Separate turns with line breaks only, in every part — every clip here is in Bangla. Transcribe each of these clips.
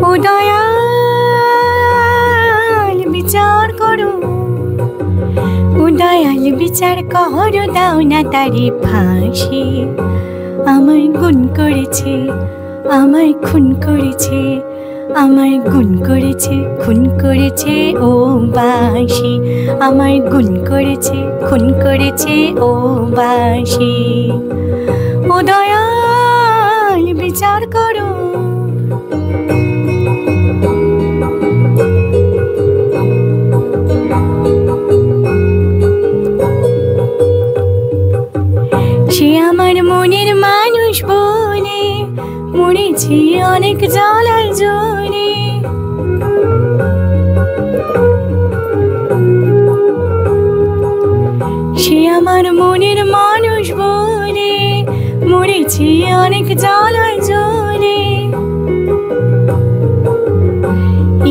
ও দয়াল বিচার করো, ও দয়াল বিচার করো, দাও না তারে ফাঁসি। আমায় গুণ করেছে, আমায় খুন করেছে, আমায় গুণ করেছে, খুন করেছে ও বাঁশি। আমায় গুণ করেছে, খুন করেছে ও বাঁশি। ও দয়াল বিচার করো। সে আমার মনের মানুষ বলে মরেছি অনেক জ্বালায় জ্বলে। সে আমার মনের মানুষ বলে মরেছি অনেক জ্বালায় জ্বলে।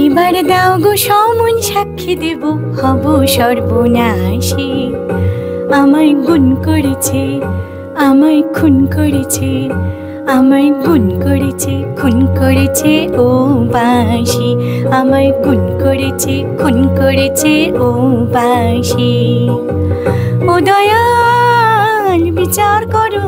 এবার দাও গো সমন, সাক্ষী দেব হব সর্বনাশী। আমায় গুণ করেছে, আমায় খুন করেছে, আমায় গুণ করেছে, খুন করেছে ও বাঁশি। আমায় গুণ করেছে, খুন করেছে ও বাঁশি। ও দয়াল বিচার করো।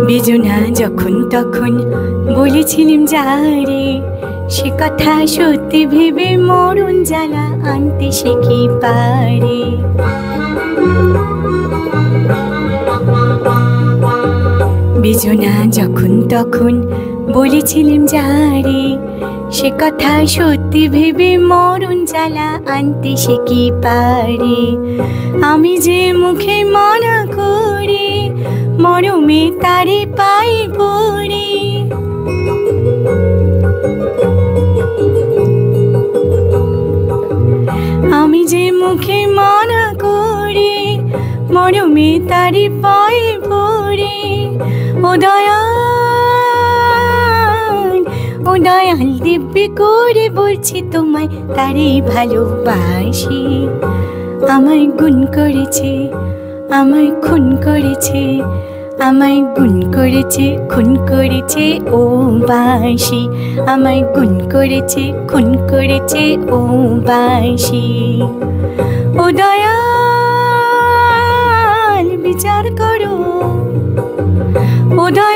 বেজনা যখন তখন বলেছিলাম যারে, সে কথা সত্যি ভেবে মরণ জ্বালা আনতে সে কি পারে। বেজনা যখন তখন বলেছিলাম যারে, সে কথা সত্যি ভেবে মরণ জ্বালা আনতে সে কি পারে। আমি যে মুখে মানা করি, মরমে তারে পাই পড়ি। আমি যে মুখে মানা করি, মরমে তারে পাই পড়ি। ও দয়াল, ও দয়াল দিব্যি করে বলছি তোমায় তারে ভালোবাসি। আমায় গুণ করেছে, আমায় খুন করেছে, আমায় গুণ করেছে, খুন করেছে ও বাঁশি। আমায় গুণ করেছে, খুন করেছে ও বাঁশি। ও দয়াল বিচার করো, ও দয়াল।